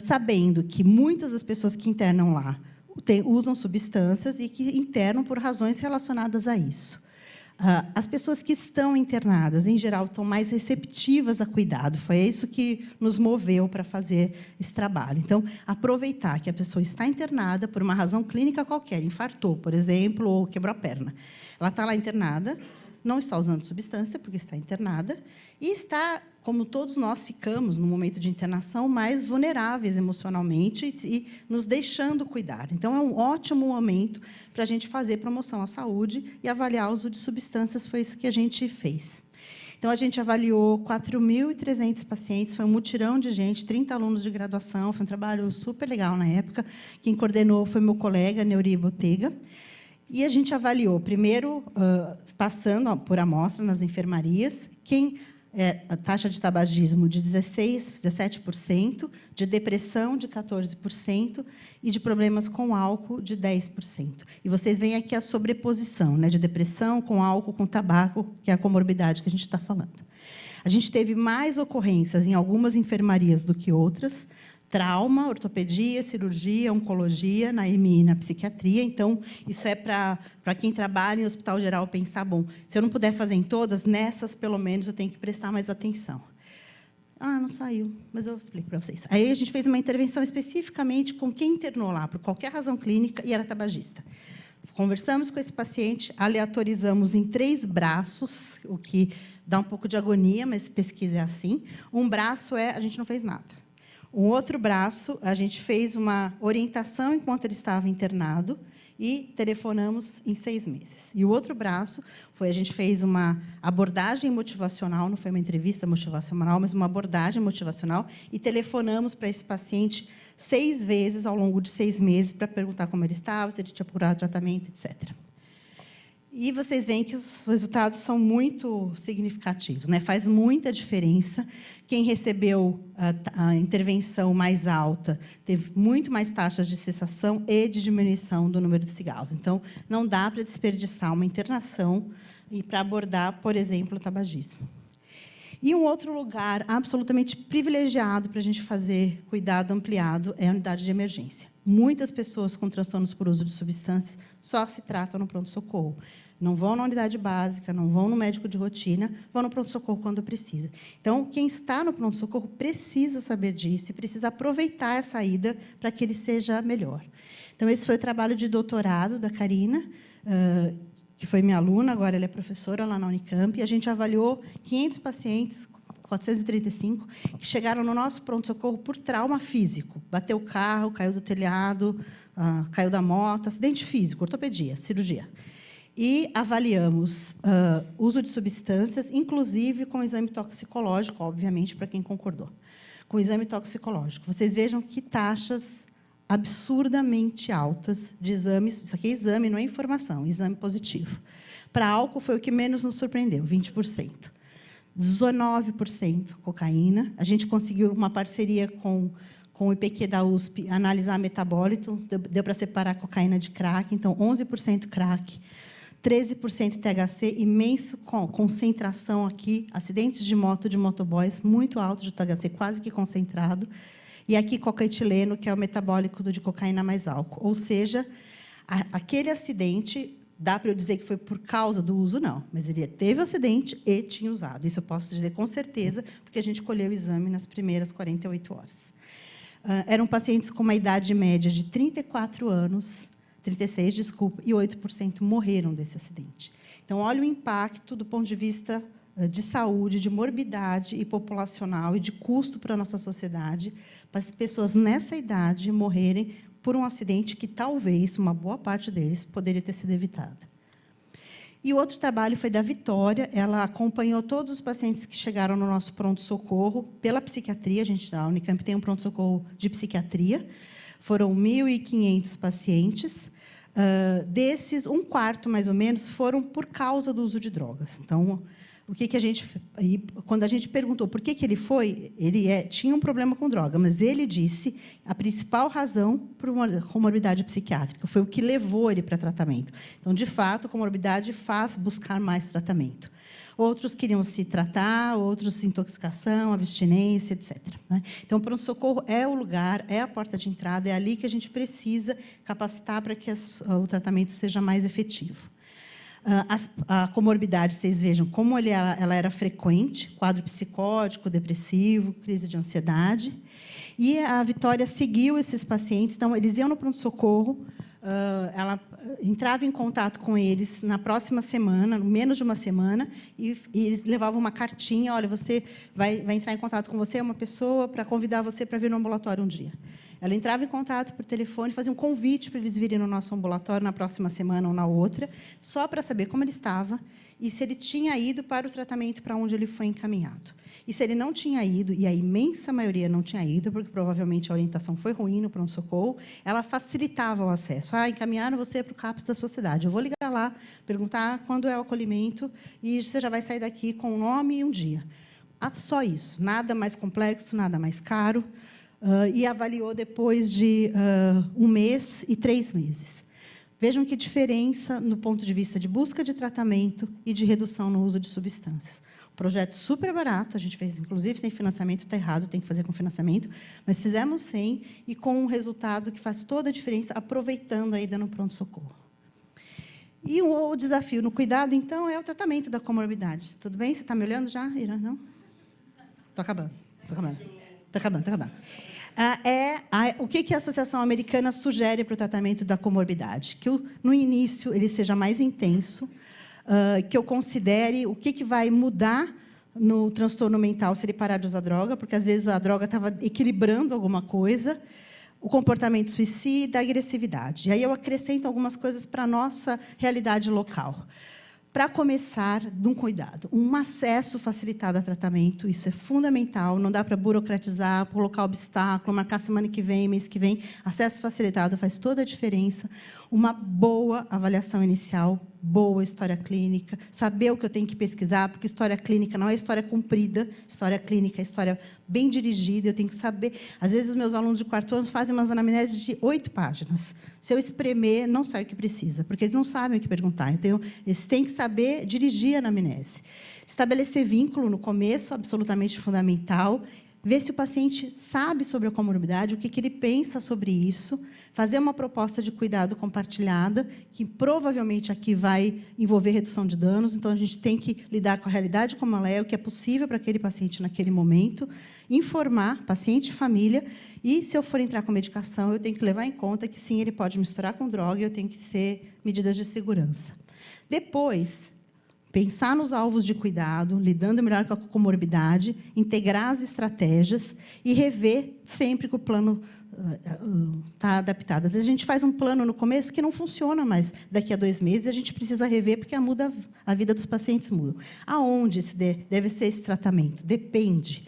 sabendo que muitas das pessoas que internam lá usam substâncias e que internam por razões relacionadas a isso. As pessoas que estão internadas, em geral, estão mais receptivas a cuidado. Foi isso que nos moveu para fazer esse trabalho. Então, aproveitar que a pessoa está internada por uma razão clínica qualquer, infartou, por exemplo, ou quebrou a perna. Ela está lá internada, não está usando substância, porque está internada, e está, como todos nós ficamos, no momento de internação, mais vulneráveis emocionalmente e nos deixando cuidar. Então, é um ótimo momento para a gente fazer promoção à saúde e avaliar o uso de substâncias, foi isso que a gente fez. Então, a gente avaliou 4.300 pacientes, foi um mutirão de gente, 30 alunos de graduação, foi um trabalho super legal na época. Quem coordenou foi meu colega, Neuri Botega. E a gente avaliou, primeiro, passando por amostra nas enfermarias, a taxa de tabagismo de 17%, de depressão de 14% e de problemas com álcool de 10%. E vocês veem aqui a sobreposição, né, de depressão com álcool, com tabaco, que é a comorbidade que a gente está falando. A gente teve mais ocorrências em algumas enfermarias do que outras, trauma, ortopedia, cirurgia, oncologia, na EMI e na psiquiatria. Então, isso é para quem trabalha em hospital geral pensar, bom, se eu não puder fazer em todas, nessas, pelo menos, eu tenho que prestar mais atenção. Ah, não saiu, mas eu explico para vocês. Aí a gente fez uma intervenção especificamente com quem internou lá, por qualquer razão clínica, e era tabagista. Conversamos com esse paciente, aleatorizamos em 3 braços, o que dá um pouco de agonia, mas pesquisa é assim. Um braço a gente não fez nada. Um outro braço, a gente fez uma orientação enquanto ele estava internado e telefonamos em 6 meses. E o outro braço a gente fez uma abordagem motivacional, não foi uma entrevista motivacional, mas uma abordagem motivacional, e telefonamos para esse paciente 6 vezes ao longo de 6 meses para perguntar como ele estava, se ele tinha procurado tratamento, etc. E vocês veem que os resultados são muito significativos, né? Faz muita diferença. Quem recebeu a intervenção mais alta teve muito mais taxas de cessação e de diminuição do número de cigarros. Então, não dá para desperdiçar uma internação e para abordar, por exemplo, o tabagismo. E um outro lugar absolutamente privilegiado para a gente fazer cuidado ampliado é a unidade de emergência. Muitas pessoas com transtornos por uso de substâncias só se tratam no pronto-socorro. Não vão na unidade básica, não vão no médico de rotina, vão no pronto-socorro quando precisa. Então, quem está no pronto-socorro precisa saber disso e precisa aproveitar essa ida para que ele seja melhor. Então, esse foi o trabalho de doutorado da Karina, que foi minha aluna, agora ela é professora lá na Unicamp, e a gente avaliou 500 pacientes, 435, que chegaram no nosso pronto-socorro por trauma físico. Bateu o carro, caiu do telhado, caiu da moto, acidente físico, ortopedia, cirurgia. E avaliamos uso de substâncias, inclusive com exame toxicológico, obviamente, para quem concordou. Com exame toxicológico. Vocês vejam que taxas absurdamente altas de exames. Isso aqui é exame, não é informação, exame positivo. Para álcool, foi o que menos nos surpreendeu, 20%. 19% cocaína. A gente conseguiu uma parceria com o IPQ da USP, analisar metabólito, deu para separar cocaína de crack, então 11% crack, 13% THC, imensa concentração aqui, acidentes de moto, de motoboys, muito alto de THC, quase que concentrado. E aqui, cocaetileno, que é o metabólico de cocaína mais álcool. Ou seja, aquele acidente, dá para eu dizer que foi por causa do uso? Não, mas ele teve o acidente e tinha usado. Isso eu posso dizer com certeza, porque a gente colheu o exame nas primeiras 48 horas. Eram pacientes com uma idade média de 34 anos, 36, desculpa, e 8% morreram desse acidente. Então, olha o impacto do ponto de vista de saúde, de morbidade e populacional e de custo para a nossa sociedade, para as pessoas nessa idade morrerem por um acidente que, talvez, uma boa parte deles poderia ter sido evitada. E o outro trabalho foi da Vitória. Ela acompanhou todos os pacientes que chegaram no nosso pronto-socorro pela psiquiatria. A Unicamp tem um pronto-socorro de psiquiatria. Foram 1.500 pacientes. Desses, um quarto, mais ou menos, foram por causa do uso de drogas. Então, quando a gente perguntou por que ele foi, tinha um problema com droga, mas ele disse a principal razão por uma comorbidade psiquiátrica, foi o que levou ele para tratamento. Então, de fato, a comorbidade faz buscar mais tratamento. Outros queriam se tratar, outros intoxicação, abstinência, etc. Então, o pronto-socorro é o lugar, é a porta de entrada, é ali que a gente precisa capacitar para que o tratamento seja mais efetivo. A comorbidade, vocês vejam como ela era frequente, quadro psicótico, depressivo, crise de ansiedade. E a Vitória seguiu esses pacientes, então, eles iam no pronto-socorro, ela entrava em contato com eles na próxima semana, menos de uma semana, e eles levavam uma cartinha, olha, você vai entrar em contato com você, uma pessoa, para convidar você para vir no ambulatório um dia. Ela entrava em contato por telefone, fazia um convite para eles virem no nosso ambulatório na próxima semana ou na outra, só para saber como ele estava e se ele tinha ido para o tratamento para onde ele foi encaminhado. E se ele não tinha ido, e a imensa maioria não tinha ido, porque provavelmente a orientação foi ruim no pronto-socorro, ela facilitava o acesso. Encaminharam você para o CAPS da sua cidade. Eu vou ligar lá, perguntar quando é o acolhimento, e você já vai sair daqui com um nome e um dia. Só isso, nada mais complexo, nada mais caro. E avaliou depois de 1 mês e 3 meses. Vejam que diferença no ponto de vista de busca de tratamento e de redução no uso de substâncias. Projeto super barato, a gente fez, inclusive, sem financiamento, está errado, tem que fazer com financiamento, mas fizemos sem, e com um resultado que faz toda a diferença, aproveitando a ida no pronto-socorro. E o desafio no cuidado, então, é o tratamento da comorbidade. Tudo bem? Você está me olhando já, Ira? Não? Estou acabando. O que a Associação Americana sugere para o tratamento da comorbidade? Que, no início, ele seja mais intenso, que eu considere o que vai mudar no transtorno mental se ele parar de usar droga, porque, às vezes, a droga estava equilibrando alguma coisa, o comportamento suicida, a agressividade. E aí eu acrescento algumas coisas para a nossa realidade local. Para começar, de um cuidado, um acesso facilitado a tratamento, isso é fundamental, não dá para burocratizar, colocar obstáculo, marcar semana que vem, mês que vem. Acesso facilitado faz toda a diferença. Uma boa avaliação inicial, boa história clínica, saber o que eu tenho que pesquisar, porque história clínica não é história comprida, história clínica é história bem dirigida, eu tenho que saber. Às vezes, os meus alunos de 4º ano fazem umas anamneses de 8 páginas. Se eu espremer, não sai o que precisa, porque eles não sabem o que perguntar. Então, eles têm que saber dirigir a anamnese. Estabelecer vínculo no começo, absolutamente fundamental. Ver se o paciente sabe sobre a comorbidade, o que ele pensa sobre isso, fazer uma proposta de cuidado compartilhada, que provavelmente aqui vai envolver redução de danos, então a gente tem que lidar com a realidade como ela é, o que é possível para aquele paciente naquele momento, informar paciente e família, e se eu for entrar com medicação, eu tenho que levar em conta que sim, ele pode misturar com droga e eu tenho que ser medidas de segurança. Depois, pensar nos alvos de cuidado, lidando melhor com a comorbidade, integrar as estratégias e rever sempre que o plano está adaptado. Às vezes, a gente faz um plano no começo que não funciona mais daqui a 2 meses, e a gente precisa rever, porque a vida dos pacientes muda. Aonde deve ser esse tratamento? Depende.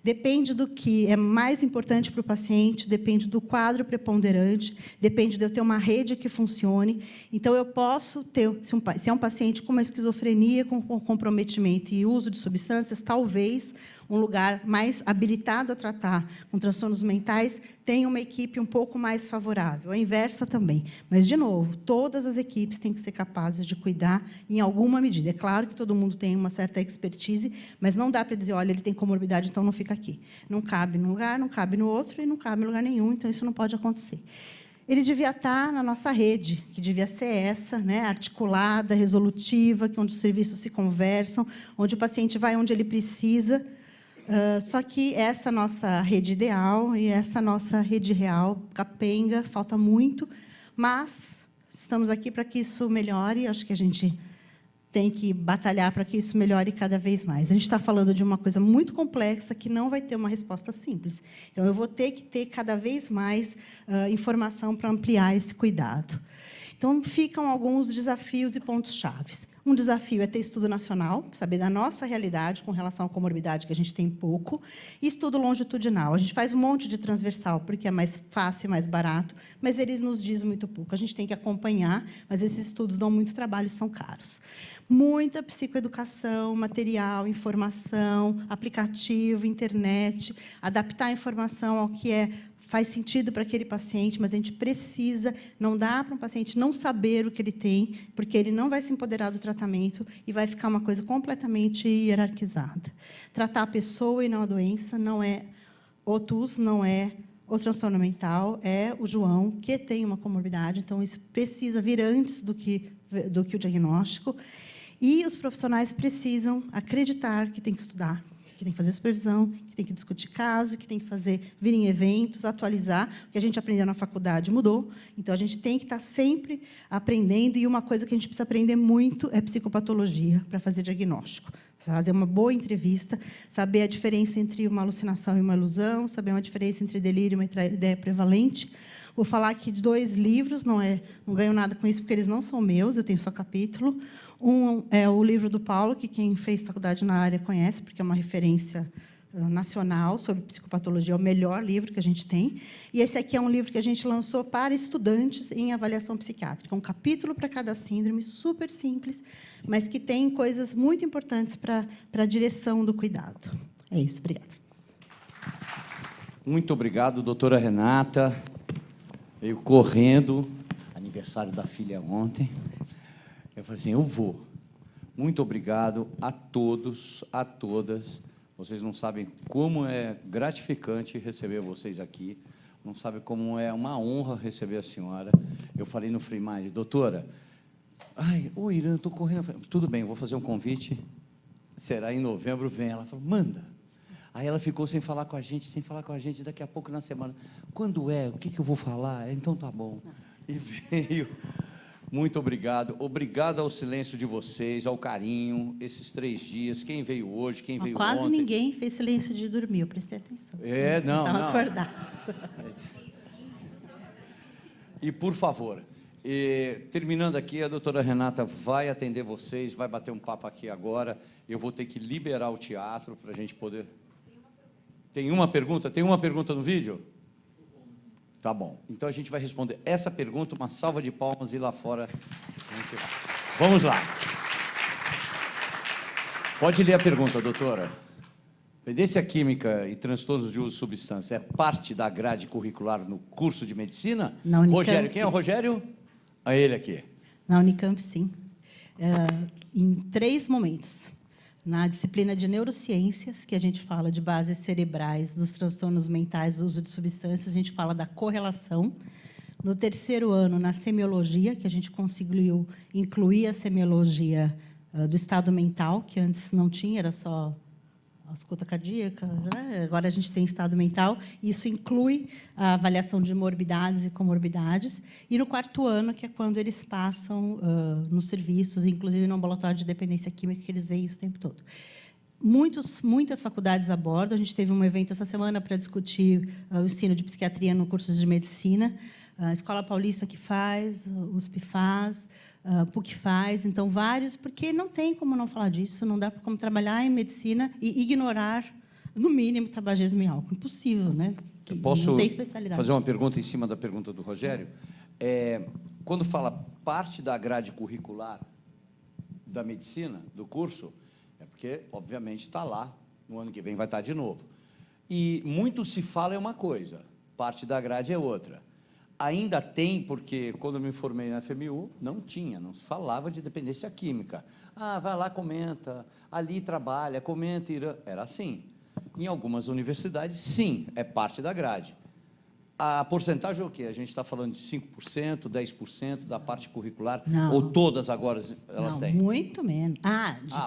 Depende do que é mais importante para o paciente, depende do quadro preponderante, depende de eu ter uma rede que funcione. Então, eu posso ter, se é um paciente com uma esquizofrenia, com comprometimento e uso de substâncias, talvez um lugar mais habilitado a tratar com transtornos mentais tem uma equipe um pouco mais favorável, a inversa também. Mas, de novo, todas as equipes têm que ser capazes de cuidar em alguma medida. É claro que todo mundo tem uma certa expertise, mas não dá para dizer, olha, ele tem comorbidade, então não fica aqui. Não cabe num lugar, não cabe no outro e não cabe em lugar nenhum, então isso não pode acontecer. Ele devia estar na nossa rede, que devia ser essa, né, articulada, resolutiva, que onde os serviços se conversam, onde o paciente vai onde ele precisa. Só que essa nossa rede ideal e essa nossa rede real capenga, falta muito, mas estamos aqui para que isso melhore. Acho que a gente tem que batalhar para que isso melhore cada vez mais. A gente está falando de uma coisa muito complexa que não vai ter uma resposta simples. Então, eu vou ter que ter cada vez mais informação para ampliar esse cuidado. Então, ficam alguns desafios e pontos-chave. Um desafio é ter estudo nacional, saber da nossa realidade com relação à comorbidade, que a gente tem pouco, e estudo longitudinal. A gente faz um monte de transversal, porque é mais fácil e mais barato, mas ele nos diz muito pouco. A gente tem que acompanhar, mas esses estudos dão muito trabalho e são caros. Muita psicoeducação, material, informação, aplicativo, internet, adaptar a informação ao que faz sentido para aquele paciente, mas a gente precisa, não dá para um paciente não saber o que ele tem, porque ele não vai se empoderar do tratamento e vai ficar uma coisa completamente hierarquizada. Tratar a pessoa e não a doença não é o TUS, não é o transtorno mental, é o João, que tem uma comorbidade, então isso precisa vir antes do que o diagnóstico. E os profissionais precisam acreditar que tem que estudar, que tem que fazer supervisão, que tem que discutir caso, que tem que vir em eventos, atualizar. O que a gente aprendeu na faculdade mudou. Então, a gente tem que estar sempre aprendendo. E uma coisa que a gente precisa aprender muito é psicopatologia, para fazer diagnóstico. Fazer uma boa entrevista, saber a diferença entre uma alucinação e uma ilusão, saber uma diferença entre delírio e uma ideia prevalente. Vou falar aqui de 2 livros, não ganho nada com isso, porque eles não são meus, eu tenho só capítulo. Um é o livro do Paulo, que quem fez faculdade na área conhece, porque é uma referência nacional sobre psicopatologia, é o melhor livro que a gente tem. E esse aqui é um livro que a gente lançou para estudantes em avaliação psiquiátrica. Um capítulo para cada síndrome, super simples, mas que tem coisas muito importantes para a direção do cuidado. É isso, obrigada. Muito obrigado, doutora Renata. Veio correndo, aniversário da filha ontem. Eu falei assim, eu vou. Muito obrigado a todos, a todas. Vocês não sabem como é gratificante receber vocês aqui. Não sabem como é uma honra receber a senhora. Eu falei no Free Mind, doutora, o Irã, estou correndo. Falei, tudo bem, eu vou fazer um convite. Será em novembro, vem. Ela falou, manda. Aí ela ficou sem falar com a gente, daqui a pouco na semana. Quando é? O que eu vou falar? Então tá bom. E veio. Muito obrigado. Obrigado ao silêncio de vocês, ao carinho, esses 3 dias. Quem veio hoje, quem veio quase ontem. Quase ninguém fez silêncio de dormir, eu prestei atenção. Não. Acordados. E, por favor, terminando aqui, a doutora Renata vai atender vocês, vai bater um papo aqui agora. Eu vou ter que liberar o teatro para a gente poder... Tem uma pergunta? Tem uma pergunta no vídeo? Tá bom. Então, a gente vai responder essa pergunta, uma salva de palmas, e lá fora a gente vai. Vamos lá. Pode ler a pergunta, doutora. Dependência química e transtornos de uso de substância é parte da grade curricular no curso de medicina? Na Unicamp. Rogério, quem é o Rogério? Ele aqui. Na Unicamp, sim. Em 3 momentos. Na disciplina de neurociências, que a gente fala de bases cerebrais dos transtornos mentais do uso de substâncias, a gente fala da correlação. No 3º ano, na semiologia, que a gente conseguiu incluir a semiologia do estado mental, que antes não tinha, era só a escuta cardíaca, né? Agora a gente tem estado mental, e isso inclui a avaliação de morbidades e comorbidades. E no 4º ano, que é quando eles passam nos serviços, inclusive no ambulatório de dependência química, que eles veem isso o tempo todo. Muitas faculdades abordam. A gente teve um evento essa semana para discutir o ensino de psiquiatria no curso de medicina. A Escola Paulista que faz, o USP faz, PUC faz, então vários, porque não tem como não falar disso, não dá como trabalhar em medicina e ignorar, no mínimo, tabagismo e álcool. Impossível, né? Eu posso não tem especialidade. fazer uma pergunta em cima da pergunta do Rogério? Quando fala parte da grade curricular da medicina, do curso, é porque, obviamente, está lá No ano que vem vai estar de novo. E muito se fala é uma coisa, parte da grade é outra. Ainda tem, porque quando eu me formei na FMU, não se falava de dependência química. Ah, vai lá, comenta, ali trabalha, comenta, Irã. Era assim. Em algumas universidades, sim, é parte da grade. A porcentagem é o quê? A gente está falando de 5%, 10% da parte curricular? Não. Ou todas agora elas têm? Muito menos.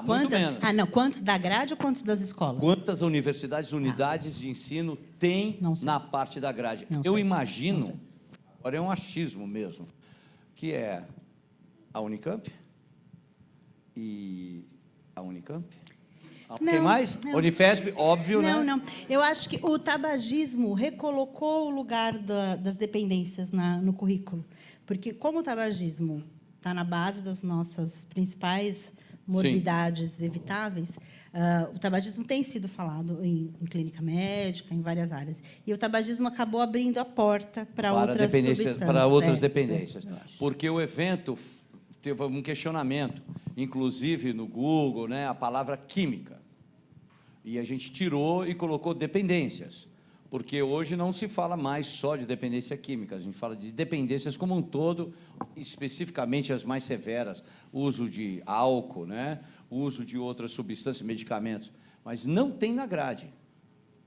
Muito menos. Não, quantos da grade ou quantos das escolas? Quantas universidades, unidades de ensino têm na parte da grade? Eu imagino, agora é um achismo mesmo, que é a Unicamp e a Unicamp. Quem mais? Não. Unifesp, óbvio, né? Não. Eu acho que o tabagismo recolocou o lugar das dependências no currículo. Porque, como o tabagismo está na base das nossas principais morbidades evitáveis, o tabagismo tem sido falado em clínica médica, em várias áreas. E o tabagismo acabou abrindo a porta para outras substâncias. Para outras dependências. Porque o evento teve um questionamento, inclusive no Google, né, a palavra química. E a gente tirou e colocou dependências, porque hoje não se fala mais só de dependência química, a gente fala de dependências como um todo, especificamente as mais severas, uso de álcool, né, uso de outras substâncias, medicamentos, mas não tem na grade,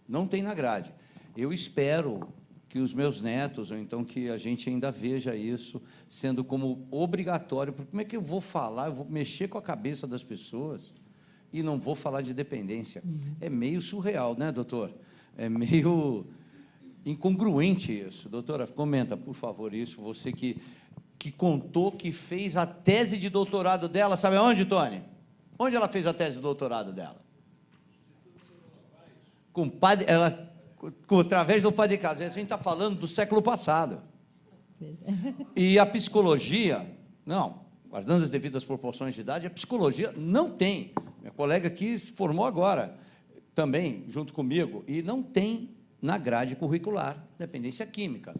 não tem na grade. Eu espero que os meus netos, ou então que a gente ainda veja isso sendo como obrigatório, porque como é que eu vou falar, eu vou mexer com a cabeça das pessoas e não vou falar de dependência? É meio surreal, né, doutor? É meio incongruente isso. Doutora, comenta, por favor, isso, você que contou que fez a tese de doutorado dela, sabe onde, Tony? Onde ela fez a tese de doutorado dela? Com padre, através do Padre Caso. A gente está falando do século passado. E a psicologia, não, guardando as devidas proporções de idade, a psicologia não tem. Minha colega aqui se formou agora, também, junto comigo, e não tem na grade curricular dependência química.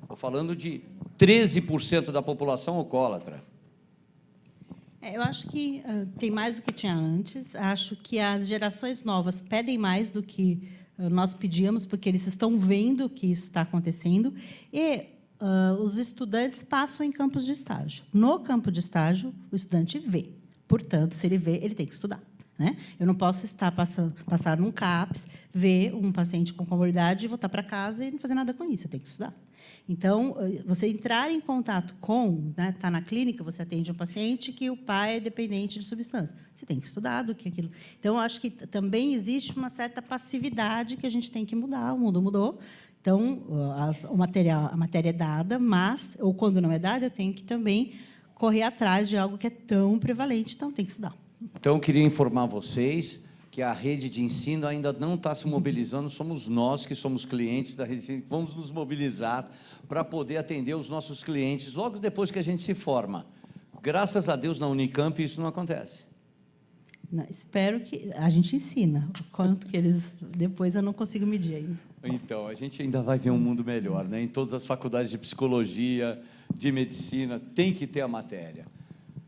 Estou falando de 13% da população alcoólatra. Eu acho que tem mais do que tinha antes. Acho que as gerações novas pedem mais do que nós pedíamos, porque eles estão vendo que isso está acontecendo, e os estudantes passam em campos de estágio. No campo de estágio, o estudante vê. Portanto, se ele vê, ele tem que estudar, né? Eu não posso passar num CAPS, ver um paciente com comorbidade e voltar para casa e não fazer nada com isso. Eu tenho que estudar. Então, você entrar em contato com, né, tá na clínica, você atende um paciente que o pai é dependente de substância. Você tem que estudar do que aquilo. Então, acho que também existe uma certa passividade que a gente tem que mudar. O mundo mudou. Então, a matéria é dada, mas, ou quando não é dada, eu tenho que também correr atrás de algo que é tão prevalente. Então, tem que estudar. Então, eu queria informar vocês que a rede de ensino ainda não está se mobilizando, somos nós que somos clientes da rede de ensino, que vamos nos mobilizar para poder atender os nossos clientes logo depois que a gente se forma. Graças a Deus, na Unicamp, isso não acontece. Não, espero que a gente ensina. O quanto que eles... Depois eu não consigo medir ainda. Então, a gente ainda vai ver um mundo melhor, né? Em todas as faculdades de psicologia, de medicina, tem que ter a matéria.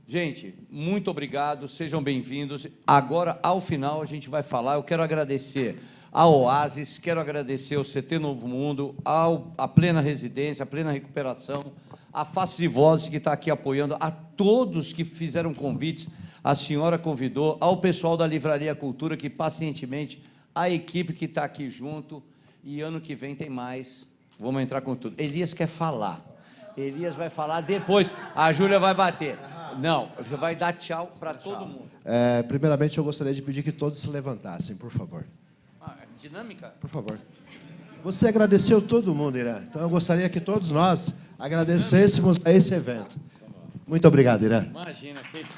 Gente, muito obrigado, sejam bem-vindos. Agora, ao final, a gente vai falar. Eu quero agradecer a Oasis, quero agradecer ao CT Novo Mundo, à Plena Residência, à Plena Recuperação, a Faces e Vozes, que está aqui apoiando, a todos que fizeram convites, a senhora convidou, ao pessoal da Livraria Cultura, que pacientemente, a equipe que está aqui junto, e ano que vem tem mais. Vamos entrar com tudo. Elias quer falar. Elias vai falar depois. A Júlia vai bater. Não, você vai dar tchau para todo mundo. Primeiramente, eu gostaria de pedir que todos se levantassem, por favor. Dinâmica? Por favor. Você agradeceu todo mundo, Irã. Então, eu gostaria que todos nós agradecêssemos a esse evento. Muito obrigado, Irã. Imagina, feito.